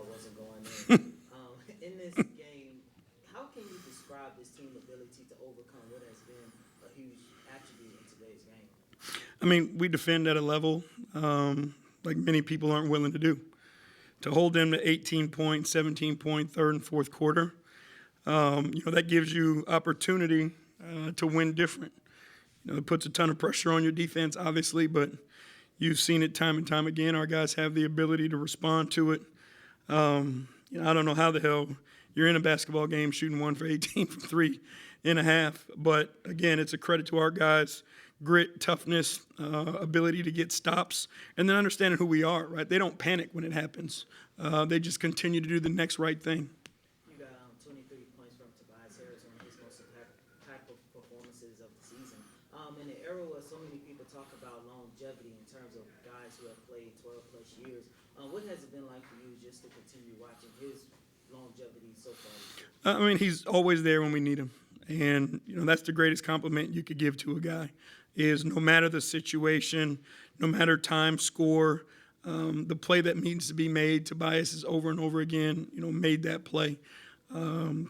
ball wasn't going in. In this game, how can you describe this team ability to overcome what has been a huge attribute in today's game? I mean, we defend at a level like many people aren't willing to do. To hold them to 18 point, 17 point, third and fourth quarter, that gives you opportunity to win different. It puts a ton of pressure on your defense, obviously, but you've seen it time and time again. Our guys have the ability to respond to it. I don't know how the hell you're in a basketball game shooting 1 for 18 from 3.5, but again, it's a credit to our guys. Grit, toughness, ability to get stops, and then understanding who we are, right? They don't panic when it happens. They just continue to do the next right thing. You got 23 points from 𝗙𝗢𝗟𝗟𝗢𝗪, one of his most impactful performances of the season. In the era where so many people talk about longevity in terms of guys who have played 12-plus years, what has it been like for you just to continue watching his longevity so far? I mean, he's always there when we need him. And, that's the greatest compliment you could give to a guy is no matter the situation, no matter time, score, the play that needs to be made, 𝗙𝗢𝗟𝗟𝗢𝗪 is over and over again, made that play.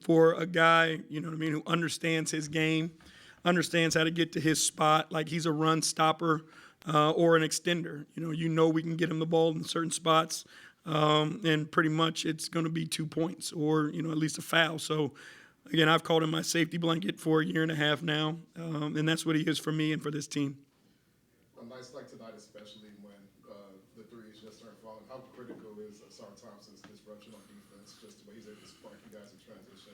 For a guy, who understands his game, understands how to get to his spot, like he's a run stopper or an extender. We can get him the ball in certain spots, and pretty much it's going to be 2 points or, at least a foul. So, again, I've called him my safety blanket for a year and a half now, and that's what he is for me and for this team. A nice like tonight, especially when the threes just aren't falling. How critical is Ausar Thompson's disruption on defense, just the way he's able to spark you guys in transition?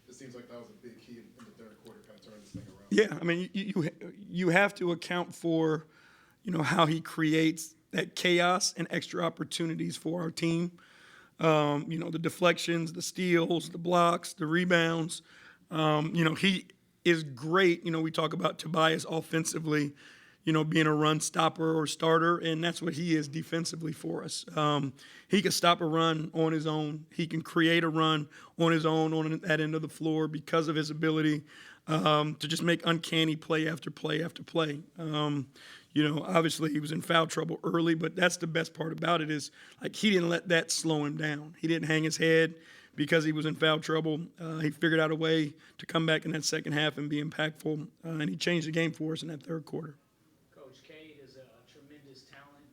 It seems like that was a big key in the third quarter, kind of turning this thing around. Yeah, I mean, you have to account for, how he creates that chaos and extra opportunities for our team. The deflections, the steals, the blocks, the rebounds. He is great. We talk about 𝗙𝗢𝗟𝗟𝗢𝗪 offensively, being a run stopper or starter, and that's what he is defensively for us. He can stop a run on his own. He can create a run on his own on that end of the floor because of his ability to just make uncanny play after play after play. Obviously he was in foul trouble early, but that's the best part about it is like he didn't let that slow him down. He didn't hang his head because he was in foul trouble. He figured out a way to come back in that second half and be impactful, and he changed the game for us in that third quarter. Coach 𝗙𝗢𝗟𝗟𝗢𝗪 is a tremendous talent.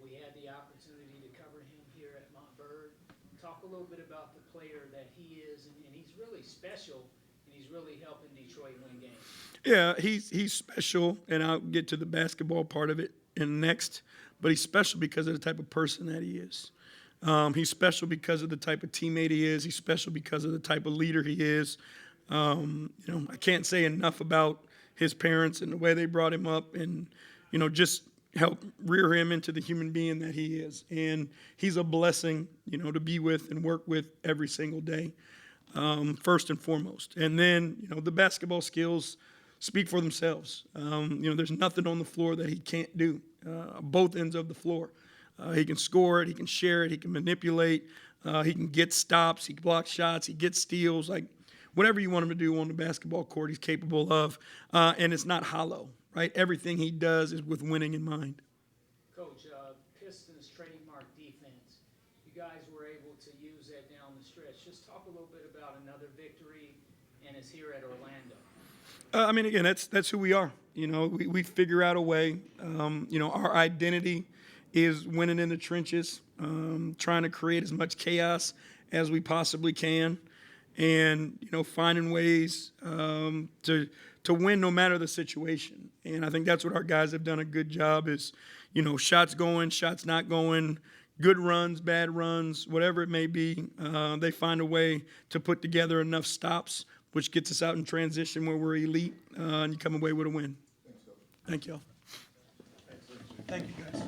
We had the opportunity to cover him here at 𝗦𝗢𝗖𝗓𝗪. Talk a little bit about the player that he is, and he's really special, and he's really helping Detroit win games. Yeah, he's special, and I'll get to the basketball part of it next, but he's special because of the type of person that he is. He's special because of the type of teammate he is. He's special because of the type of leader he is. I can't say enough about his parents and the way they brought him up and, just help rear him into the human being that he is. And he's a blessing, to be with and work with every single day, first and foremost. And then, the basketball skills speak for themselves. There's nothing on the floor that he can't do, both ends of the floor. He can score it, he can share it, he can manipulate, he can get stops, he can block shots, he gets steals, like whatever you want him to do on the basketball court, he's capable of, and it's not hollow, right? Everything he does is with winning in mind. Coach, Pistons trademark defense. You guys were able to use that down the stretch. Just talk a little bit about another victory, and it's here at Orlando. Again, that's who we are. We figure out a way. Our identity is winning in the trenches, trying to create as much chaos as we possibly can, and finding ways to win no matter the situation. And I think that's what our guys have done a good job is, shots going, shots not going, good runs, bad runs, whatever it may be. They find a way to put together enough stops, which gets us out in transition where we're elite, and you come away with a win. Thank y'all. Thanks, Thank you, guys.